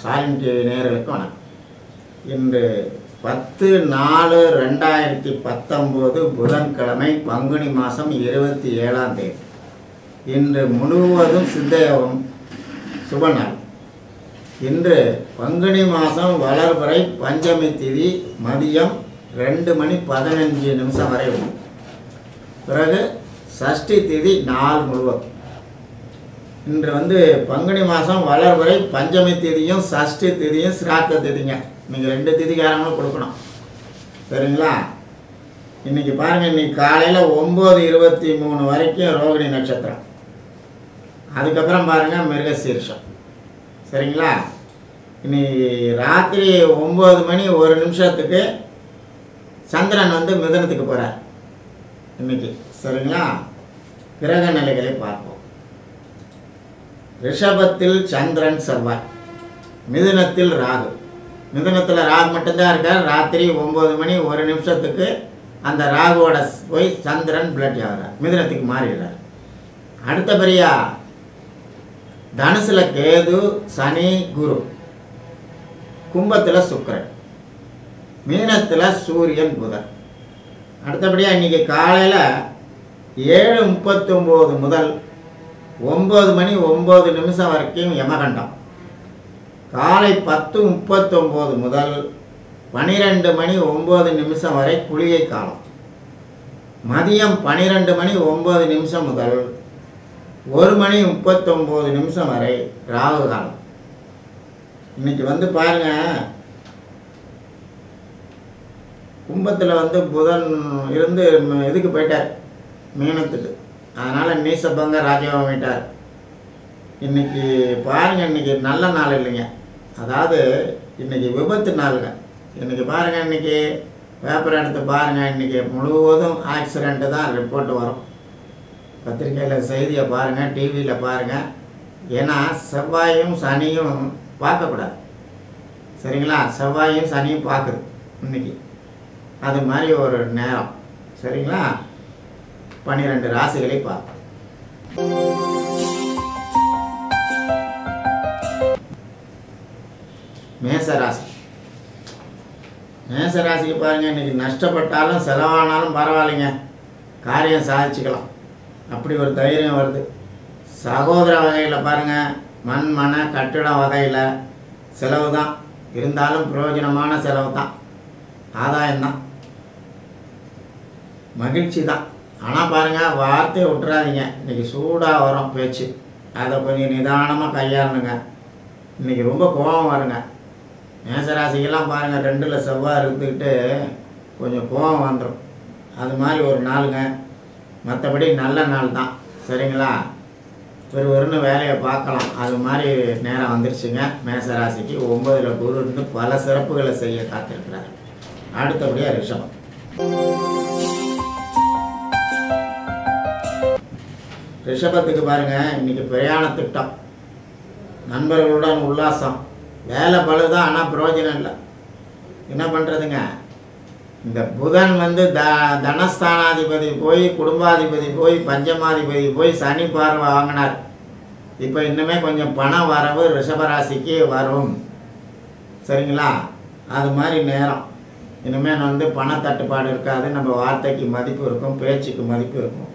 Stalin TV நேயர்களுக்கு வணக்கம். இன்று 10/4/2019 புதன்கிழமை பங்குனி மாதம் 27ஆம் தேதி. இன்று முழுவதும் சித்தயோகம் சுபநாள். இன்று பங்குனி மாதம் வளர்பிறை பஞ்சமி திதி மதியம் 2:15 வரை உண்டு. பிறகு சஷ்டி திதி நாள் முழுவதும். இன்று பங்குனி மாதம் வளர்பிறை பஞ்சமி திதியும் சஷ்டி திதியும் சிராத்த திதிங்க. நீங்கள் 2 திதிக்காரங்களும் கொடுக்கணும், சரிங்களா? இன்றைக்கி பாருங்கள், இன்றைக்கி காலையில் 9:23 வரைக்கும் ரோகிணி நட்சத்திரம். அதுக்கப்புறம் பாருங்கள் மிருகசீர்ஷம், சரிங்களா? இன்னைக்கு ராத்திரி 9:01 சந்திரன் மிதுனத்துக்கு போகிறார் இன்னைக்கு, சரிங்களா? கிரக நிலைகளை பார்ப்போம். ரிஷபத்தில் சந்திரன் செவ்வாய், மிதுனத்தில் ராகு. மிதுனத்தில் ராகு மட்டும்தான் இருக்கார். ராத்திரி 9:01 அந்த ராகுவோட போய் சந்திரன் பிளட் ஆகிறார், மிதுனத்துக்கு மாறிடுறார். அடுத்தபடியா தனுசுல கேது, சனி, குரு. கும்பத்தில் சுக்கிரன், மீனத்தில் சூரியன், புதன். அடுத்தபடியாக இன்றைக்கி காலையில் 7:39 முதல் 9:09 வரைக்கும் யமகண்டம். காலை 10:39 முதல் 12:09 வரை குளிகை காலம். மதியம் 12:09 முதல் 1:39 வரை ராகு காலம். இன்னைக்கு பாருங்க, கும்பத்தில் புதன் இருந்து இதுக்கு போயிட்டார், மீனத்துக்கு. அதனால் நீசபங்க ராஜயோகம் ஆயிட்டார். இன்றைக்கி பாருங்கள், இன்றைக்கி நல்ல நாள் இல்லைங்க. அதாவது இன்றைக்கி விபத்து நாளுங்க. இன்றைக்கி பாருங்கள், இன்றைக்கி பேப்பர் எடுத்து பாருங்கள், இன்றைக்கி முழுவதும் ஆக்சிடெண்ட்டு தான் ரிப்போர்ட் வரும். பத்திரிக்கையில் செய்தியை பாருங்கள், டிவியில் பாருங்கள். ஏன்னா செவ்வாயும் சனியும் பார்க்கக்கூடாது, சரிங்களா? செவ்வாயும் சனியும் பார்க்குது இன்றைக்கி. அது மாதிரி ஒரு நேரம், சரிங்களா? 12 ராசிகளை பார்ப்போம். மேசராசி. மேசராசிக்கு பாருங்கள், இன்றைக்கி நஷ்டப்பட்டாலும் செலவானாலும் பரவாயில்லைங்க, காரியம் சாதிச்சுக்கலாம், அப்படி ஒரு தைரியம் வருது. சகோதர வகையில் பாருங்கள், மண் மன கட்டிட வகையில் செலவு தான் இருந்தாலும் பிரயோஜனமான செலவு தான், ஆதாயம்தான், மகிழ்ச்சி தான். ஆனால் பாருங்கள், வார்த்தையை விட்டுறாதீங்க. இன்றைக்கி சூடாக வரும் பேச்சு, அதை கொஞ்சம் நிதானமாக கையாளணுங்க. இன்றைக்கி ரொம்ப கோபம் வருங்க. மேசராசிக்கெல்லாம் பாருங்கள், 2ல் செவ்வாய் இருந்துக்கிட்டு கொஞ்சம் கோபம் வந்துடும். அது மாதிரி ஒரு நாளுங்க. மற்றபடி நல்ல நாள் தான், சரிங்களா? ஒருன்னு வேலையை பார்க்கலாம், அது மாதிரி நேரம் வந்துருச்சுங்க. மேசராசிக்கு 9ல் குரு இருந்து பல சிறப்புகளை செய்ய காத்திருக்கிறார். அடுத்தபடியாக ரிஷபம். ரிஷபத்துக்கு பாருங்கள், இன்றைக்கி பிரயாண திட்டம், நண்பர்களுடன் உல்லாசம், வேலை பழுதான், ஆனால் பிரயோஜனம் இல்லை. என்ன பண்ணுறதுங்க? இந்த புதன் தனஸ்தானாதிபதி போய், குடும்பாதிபதி போய், பஞ்சமாதிபதி போய் சனி பார்வை வாங்கினார். இப்போ இன்னுமே கொஞ்சம் பண வரவு ரிஷபராசிக்கு வரும், சரிங்களா? அது மாதிரி நேரம். இனிமேல் பணத்தட்டுப்பாடு இருக்காது. நம்ம வார்த்தைக்கு மதிப்பு இருக்கும், பேச்சுக்கு மதிப்பு இருக்கும்.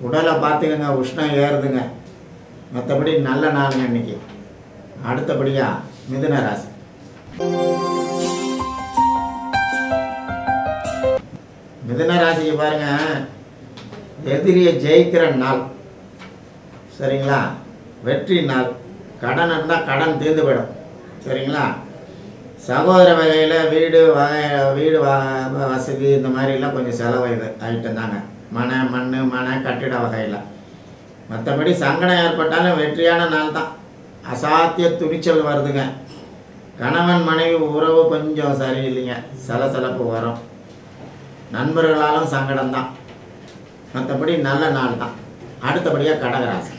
உடலை பார்த்துக்கங்க, உஷ்ணம் ஏறுதுங்க. மற்றபடி நல்ல நாளுங்க இன்னைக்கு. அடுத்தபடியாக மிதுன ராசி. மிதுன ராசிக்கு பாருங்க, எதிரியை ஜெயிக்கிற நாள், சரிங்களா? வெற்றி நாள். கடன் இருந்தால் கடன் தீர்ந்து போயிடும், சரிங்களா? சகோதர வகையில் வீடு வசதி இந்த மாதிரிலாம் கொஞ்சம் செலவு ஐட்டம் தாங்க. மண் கட்டிட வகையில். மற்றபடி சங்கடம் ஏற்பட்டாலும் வெற்றியான நாள் தான். அசாத்திய துணிச்சல் வருதுங்க. கணவன் மனைவி உறவு கொஞ்சம் சரியில்லைங்க, சலசலப்பு வரும். நண்பர்களாலும் சங்கடம் தான். மற்றபடி நல்ல நாள் தான். அடுத்தபடியாக கடகராசி.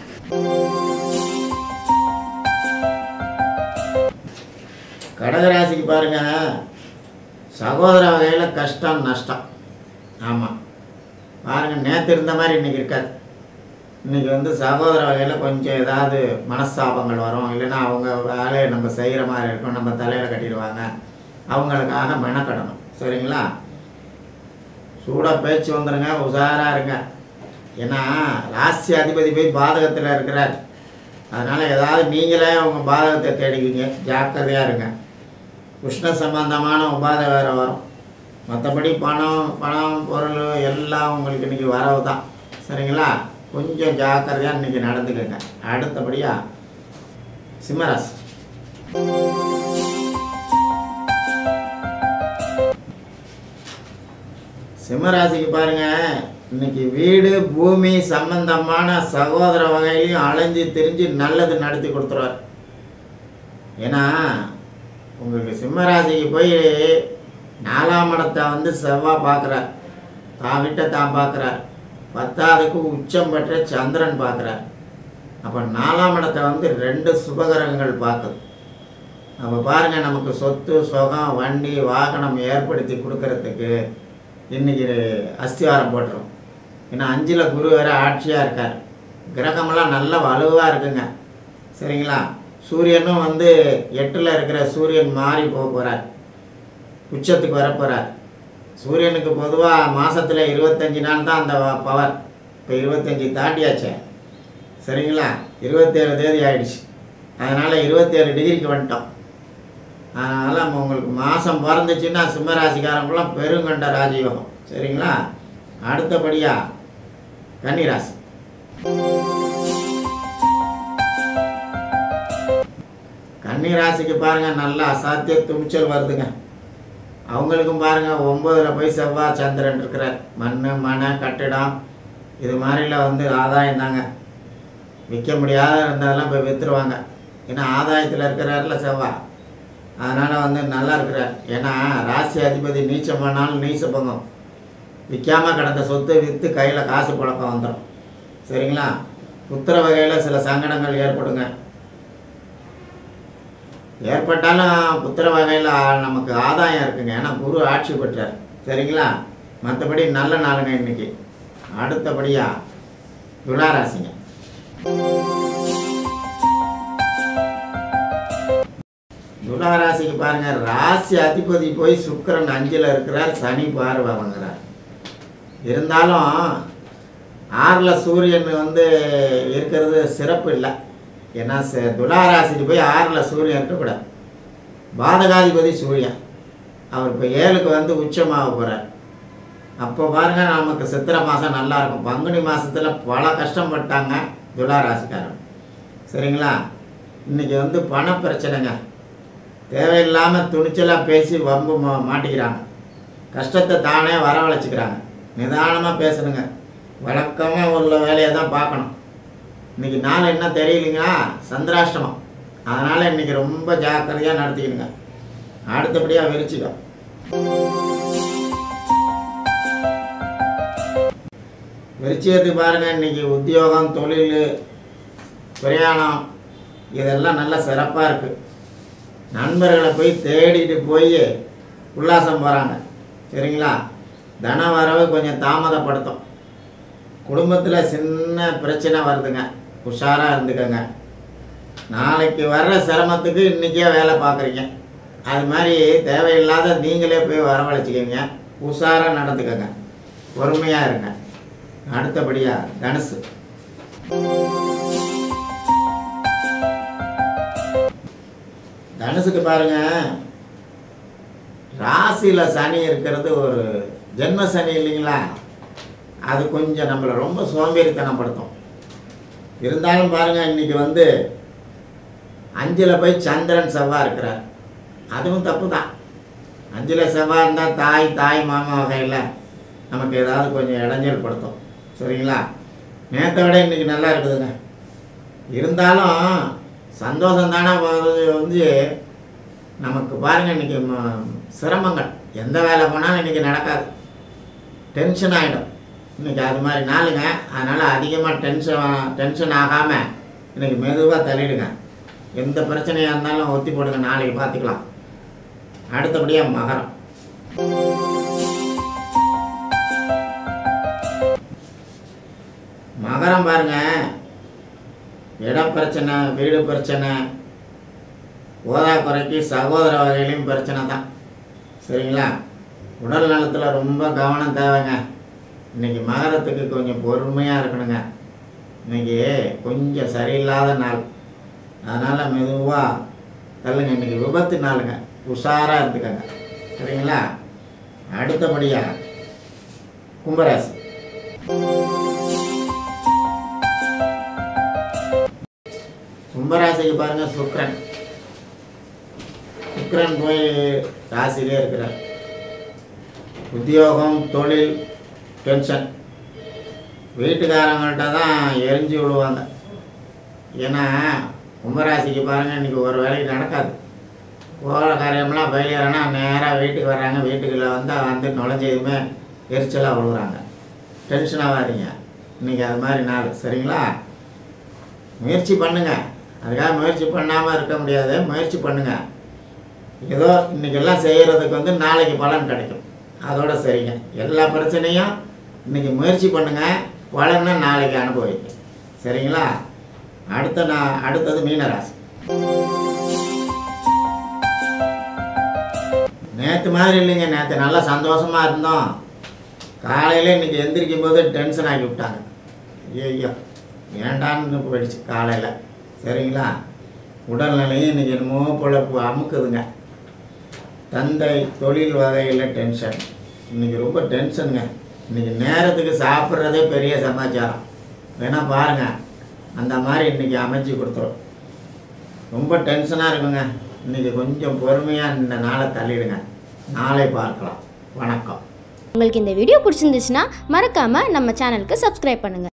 கடகராசிக்கு பாருங்கள், சகோதர வகையில் கஷ்டம் நஷ்டம். ஆமாம் பாருங்கள், நேற்று இருந்த மாதிரி இன்றைக்கி இருக்காது. இன்றைக்கி வந்து சகோதர வகையில் கொஞ்சம் ஏதாவது மனஸ்தாபங்கள் வரும், இல்லைன்னா அவங்க வேலையை நம்ம செய்கிற மாதிரி இருக்கும், நம்ம தலையில் கட்டிடுவாங்க, அவங்களுக்காக மெனக்கடணும். சரிங்களா? சூடாக பேச்சு வந்துடுங்க, உஷாராக இருங்க. ஏன்னா ராசி அதிபதி போய் பாதகத்தில் இருக்கிறார். அதனால் ஏதாவது நீங்களே உங்கள் பாதகத்தை தேடிக்கிங்க, ஜாக்கிரதையாக இருங்க. உஷ்ண சம்பந்தமான உபாதை வேறு வரும். மற்றபடி பணம் பொருள் எல்லாம் உங்களுக்கு இன்றைக்கி வரவு தான். சரிங்களா? கொஞ்சம் ஜாக்கிரதையாக இன்றைக்கி நடந்துக்கங்க. அடுத்தபடியாக சிம்மராசி. சிம்மராசிக்கு பாருங்கள், இன்றைக்கி வீடு பூமி சம்பந்தமான சகோதர வகையிலையும் அலைஞ்சு திரிஞ்சு நல்லது நடத்தி கொடுத்துருவார். ஏன்னா உங்களுக்கு சிம்மராசிக்கு போய் 4ஆம் இடத்தை வந்து செவ்வாய் பார்க்குறார், தான் வீட்டை தான் பார்க்குறார், 10ஆவதுக்கு உச்சம் பெற்ற சந்திரன் பார்க்குறார். அப்போ 4ஆம் இடத்தை வந்து 2 சுபகிரகங்கள் பார்க்குது. அப்போ பாருங்கள், நமக்கு சொத்து சுகம் வண்டி வாகனம் ஏற்படுத்தி கொடுக்கறதுக்கு இன்றைக்கி அஸ்திவாரம் போட்டுரும். ஏன்னா 5ல் குரு வேறு ஆட்சியாக இருக்கார். கிரகமெல்லாம் நல்ல வலுவாக இருக்குங்க. சரிங்களா? சூரியனும் வந்து 8ல் இருக்கிற சூரியன் மாறி போக போகிறார், உச்சத்துக்கு வரப்போகிறார். சூரியனுக்கு பொதுவாக மாதத்தில் 25 நாள் தான் அந்த பவர். இப்போ 25 தாண்டியாச்சே. சரிங்களா? 27 தேதி ஆகிடுச்சு. அதனால் 27 டிகிரிக்கு வந்துட்டோம். அதனால் நம்ம உங்களுக்கு மாதம் பிறந்துச்சுன்னா சிம்மராசிக்காரங்களாம் பெருங்கண்ட ராஜயோகம். சரிங்களா? அடுத்தபடியாக கன்னிராசி. கன்னிராசிக்கு பாருங்கள், நல்ல அசாத்திய துணிச்சல் வருதுங்க. அவங்களுக்கும் பாருங்கள் 9ல் போய் செவ்வாய் சந்திரன் இருக்கிறார். மனை கட்டிடம் இது மாதிரிலாம் வந்து ஆதாயம் தாங்க. விற்க முடியாத இருந்ததெல்லாம் போய் விற்றுருவாங்க. ஏன்னா ஆதாயத்தில் இருக்கிறார்ல செவ்வாய். அதனால் வந்து நல்லா இருக்கிறார். ஏன்னா ராசி அதிபதி நீச்சமானாலும் நீச்ச பங்கம். விற்காமல் கிடந்த சொத்து விற்று கையில் காசு புழக்கம் வந்துடும். சரிங்களா? புத்திர வகையில் சில சங்கடங்கள் ஏற்படுங்க. ஏற்பட்டாலும் புத்திர வகையில் நமக்கு ஆதாயம் இருக்குங்க. ஏன்னா குரு ஆட்சி பெற்றார். சரிங்களா? மற்றபடி நல்ல நாளுங்க இன்றைக்கி. அடுத்தபடியாக துளாராசிங்க. துளாராசிக்கு பாருங்கள், ராசி அதிபதி போய் சுக்கிரன் 5ல் இருக்கிறார், சனி பார்வை வாங்குறார். இருந்தாலும் 6ல் சூரியன் வந்து இருக்கிறது சிறப்பு இல்லை. ஏன்னா துளாராசிக்கு போய் 6ல் சூரியன் இருக்கக்கூடாது. பாதகாதிபதி சூரியன் அவர் இப்போ 7க்கு வந்து உச்சமாக போகிறார். அப்போ பாருங்கள், நமக்கு சித்திரை மாதம் நல்லாயிருக்கும். பங்குனி மாதத்தில் பல கஷ்டப்பட்டாங்க துளாராசிக்காரன். சரிங்களா? இன்றைக்கி வந்து பண பிரச்சனைங்க. தேவையில்லாமல் துணிச்சலாக பேசி வம்பு மாட்டிக்கிறாங்க. கஷ்டத்தை தானே வரவழைச்சிக்கிறாங்க. நிதானமாக பேசணுங்க. வழக்கமாக உள்ள வேலையை தான் பார்க்கணும். இன்றைக்கி நாள் என்ன தெரியலைங்களா? சந்திராஷ்டமம். அதனால் இன்றைக்கி ரொம்ப ஜாக்கிரதையாக நடத்திக்கணுங்க. அடுத்தபடியாக விருச்சிகம். விருச்சிகத்துக்கு பாருங்கள், இன்றைக்கி உத்தியோகம் தொழில் பிரயாணம் இதெல்லாம் நல்லா சிறப்பாக இருக்குது. நண்பர்களை போய் தேடிட்டு போய் உல்லாசம் போகிறாங்க. சரிங்களா? தன வரவு கொஞ்சம் தாமதப்படுத்தும். குடும்பத்தில் சின்ன பிரச்சனை வருதுங்க, உஷாராக இருந்துக்கங்க. நாளைக்கு வர்ற சிரமத்துக்கு இன்றைக்கே வேலை பார்க்குறீங்க. அது மாதிரி தேவையில்லாத நீங்களே போய் வரவழைச்சிக்கங்க. உஷாராக நடந்துக்கங்க, பொறுமையாக இருங்க. அடுத்தபடியாக தனுசு. தனுசுக்கு பாருங்கள், ராசியில் சனி இருக்கிறது ஒரு ஜென்ம சனி இல்லைங்களா? அது கொஞ்சம் நம்மளை ரொம்ப சோம்பேறித்தனப்படுத்தும். இருந்தாலும் பாருங்கள், இன்றைக்கி வந்து 5ல் போய் சந்திரன் செவ்வாய் இருக்கிறார். அதுவும் தப்பு தான். 5ல் செவ்வாய் இருந்தால் தாய் மாமா வகையில் நமக்கு ஏதாவது கொஞ்சம் இடைஞ்சல் படுத்தும். சரிங்களா? நேற்றை விட இன்றைக்கி நல்லா இருக்குதுங்க. இருந்தாலும் சந்தோஷம் தானே வந்து நமக்கு பாருங்கள், இன்றைக்கி சிரமங்கள். எந்த வேலை போனாலும் இன்றைக்கி நடக்காது, டென்ஷன் ஆகிடும். இன்றைக்கி அது மாதிரி நாளுங்க. அதனால் அதிகமாக டென்ஷன் ஆகாமல் இன்றைக்கி மெதுவாக தள்ளிடுங்க. எந்த பிரச்சனையாக இருந்தாலும் ஒத்தி போடுங்க, நாளைக்கு பார்த்துக்கலாம். அடுத்தபடியாக மகரம். மகரம் பாருங்கள், பிரச்சனை, வீடு பிரச்சனை, போதாக்குறைக்கு சகோதர வகையிலையும் பிரச்சனை தான். சரிங்களா? உடல் நலத்தில் ரொம்ப கவனம் தேவைங்க. இன்றைக்கி மகரத்துக்கு கொஞ்சம் பொறுமையாக இருக்கணுங்க. இன்றைக்கி கொஞ்சம் சரியில்லாத நாள், அதனால் மெதுவாக தள்ளுங்க. இன்றைக்கி விபத்து நாளுங்க, உஷாராக இருந்துக்கங்க. சரிங்களா? அடுத்தபடியாக கும்பராசி. கும்பராசிக்கு பாருங்கள், சுக்கிரன் போய் ராசியிலே இருக்கிறார். உத்தியோகம், தொழில், டென்ஷன். வீட்டுக்காரங்கள்ட்ட தான் எரிஞ்சு விழுவாங்க. ஏன்னா கும்பராசிக்கு பாருங்கள், இன்றைக்கி ஒரு வேலைக்கு நடக்காது. போகிற காரியம்லாம் பயிலேறனா நேராக வீட்டுக்கு வர்றாங்க. வீட்டுக்குள்ளே வந்து நுழைஞ்சதுமே எரிச்சலாக விழுகுறாங்க, டென்ஷனாக வாரீங்க. இன்றைக்கி அது மாதிரி நாள். சரிங்களா? முயற்சி பண்ணுங்கள். அதுக்காக முயற்சி பண்ணாமல் இருக்க முடியாது. முயற்சி பண்ணுங்கள். ஏதோ இன்றைக்கெல்லாம் செய்கிறதுக்கு நாளைக்கு பலன் கிடைக்கும். அதோட சரிங்க. எல்லா பிரச்சனையும் இன்றைக்கி முயற்சி பண்ணுங்கள், பலனை நாளைக்கு அனுபவிங்க. சரிங்களா? அடுத்தது மீனராசி. நேற்று மாதிரி இல்லைங்க. நேற்று நல்லா சந்தோஷமாக இருந்தோம். காலையில் இன்றைக்கி எந்திரிக்கும் போது டென்ஷன் ஆக்கி விட்டாங்க. ஐயோ ஏண்டான்னு போயிடுச்சு காலையில். சரிங்களா? உடல்நிலையும் இன்றைக்கி என்னமோ போல அமுக்குதுங்க. தந்தை, தொழில் வகையில் டென்ஷன். இன்றைக்கி ரொம்ப டென்ஷனுங்க. இன்றைக்கி நேரத்துக்கு சாப்பிட்றதே பெரிய சமாச்சாரம். வேணால் பாருங்கள், அந்த மாதிரி இன்றைக்கி அமைச்சு கொடுத்துரும். ரொம்ப டென்ஷனாக இருக்குங்க. இன்றைக்கி கொஞ்சம் பொறுமையாக இந்த நாளை தள்ளிடுங்க. நாளை பார்க்கலாம். வணக்கம். உங்களுக்கு இந்த வீடியோ பிடிச்சிருந்துச்சுன்னா மறக்காமல் நம்ம சேனலுக்கு சப்ஸ்கிரைப் பண்ணுங்கள்.